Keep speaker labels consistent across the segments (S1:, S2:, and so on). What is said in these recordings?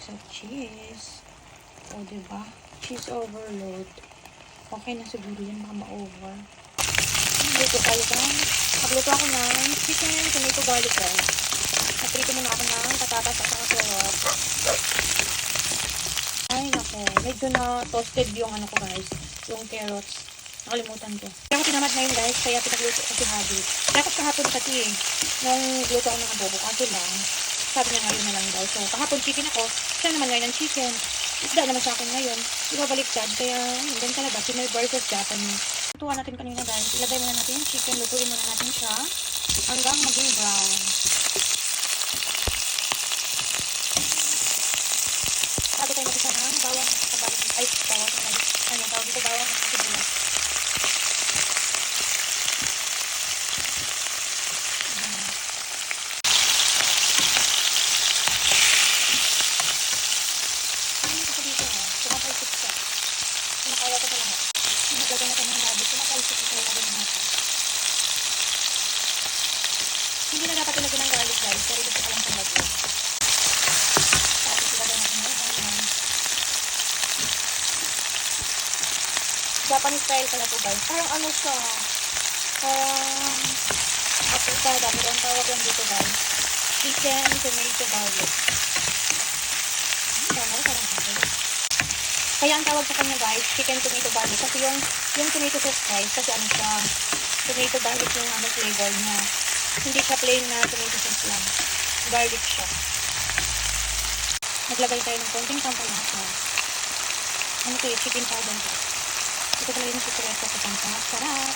S1: mahilig sa cheese. O, diba? Cheese overload. Okay na siguro yan, baka ma-over. Magluto tayo guys. Magluto ako ng chicken tomato garlic rice. Naprito muna ako ng patatas at saka carrot. Ay, nako. Medyo na toasted yung ano ko guys. Yung carrots. Nakalimutan ko. Kaya ako tinamad ngayon guys. Kaya pinagluto ko si Habi. Dapat kahapon kasi nung luto ako ng adobo. Kasi lang. Sabi niya ngayon na lang daw. So, kahapon chicken ako. Siya naman ngayon ng chicken. Isda naman sa akin ngayon. Ibabaliktad. Kaya, ganun talaga. Pinoy versus Japanese. Lutuan natin kanina guys. Ilagay muna natin yung chicken. Lutuin muna natin siya. Hanggang maging brown. Lagi tayo natin siya ng bawang. Ay, bawang. Ano, tawag dito bawang. Sibulas. Hindi na dapat ilagay ng garlic guys, pero gusto ko lang sa lagyan. Tapos ilagay natin yung onion. Japanese style pala po guys. Parang ano siya, apitada, pero ang tawag lang dito guys, chicken tomato garlic. Kaya ang tawag sa kanya guys, chicken tomato garlic. Kasi yung tomato sauce guys, kasi ano siya, tomato garlic yung ano flavor niya. Hindi siya plain na tomato sauce lang. Garlic siya. Naglagay tayo ng konting pampalasa na. Ano ito yung chicken powder. Ito talaga yung secret ko sa pampalasa. Sarap!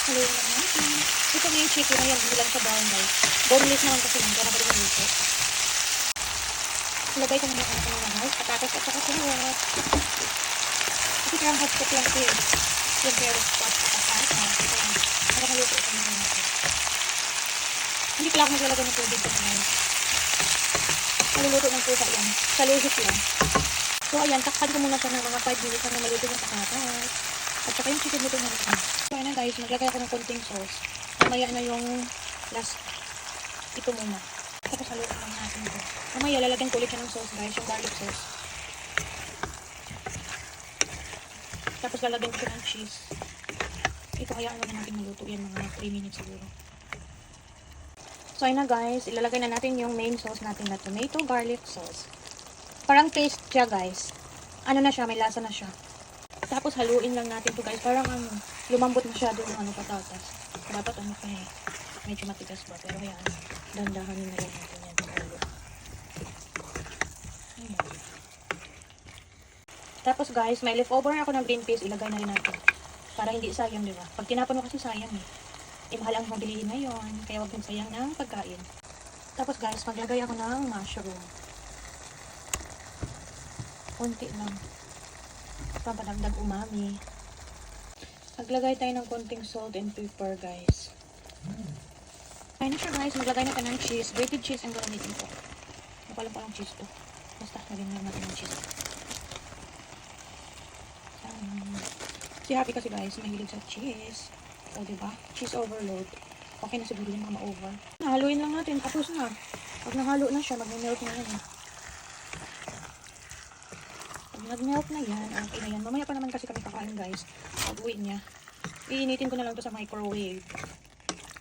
S1: Haluin lang natin. Ito na yung chicken. Ayan, hindi lang sa brown guys. Boneless naman kasi yun. Kaya na pwede maluto. Ilagay ko na yung ano na guys. Patatas at saka carrot. Kasi parang hotspot lang ito yun. Yung carrot spot. Patatas. Para maluto ito na yun. Hindi pala ako maglalagay ng tubig ko ngayon. Maluluto ng pusa yan. Sa luhit lang. So ayan, takpan ko muna siya ng mga 5 minutes na maluto ng patatas. At saka yung chicken luto na rin. So ayan na guys, maglagay ako ng konting sauce. Mamaya na yung last. Ito muna. Tapos haluin lang natin ito. Mamaya lalagyan ko ulit siya ng sauce guys, yung garlic sauce. Tapos lalagyan ko siya ng cheese. Ito hayaan na natin maluto yan mga 3 minutes siguro. So, ayun na guys, ilalagay na natin yung main sauce natin na tomato garlic sauce. Parang paste siya guys. Ano na siya, may lasa na siya. Tapos haluin lang natin to guys. Parang lumambot masyado yung patatas. Dapat medyo matigas ba. Pero yan, dandahanin na lang natin yan. Tapos guys, may leftover ako ng green peas. Ilagay na rin natin. Para hindi sayang, diba? Pag tinapon mo kasi sayang eh. Mahal ang mabilihin ngayon, kaya huwag mong sayang ng pagkain. Tapos guys, maglagay ako ng mushroom. Konti lang. Papadagdag umami. Maglagay tayo ng konting salt and pepper guys. Ayun na siya guys, maglagay na tayo ng cheese. Grated cheese ang gamitin ko. Napalang palang cheese to. Basta, naging natin ng cheese. Si Happy kasi guys, mahilig sa cheese. O, diba? Cheese overload. Okay na siguro yung mga over. Nahaluin lang natin. Tapos na. Pag nahalo na siya, mag-melt na yan. Pag nag-melt na yan, okay na yan. Mamaya pa naman kasi kami kakain guys. Pag-uwi niya. Iinitin ko na lang to sa microwave.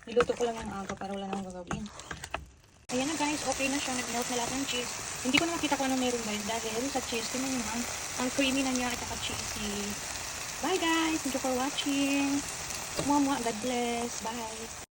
S1: Niluto ko lang yung aga para wala na akong gagawin. Ayan na guys, okay na siya. Nag-melt na lahat ng cheese. Hindi ko na makita kung ano meron guys. Dahil sa cheese, tingnan nyo naman. Ang creamy na niya at saka cheesy. Bye guys! Thank you for watching. Mwah, God bless. Bye.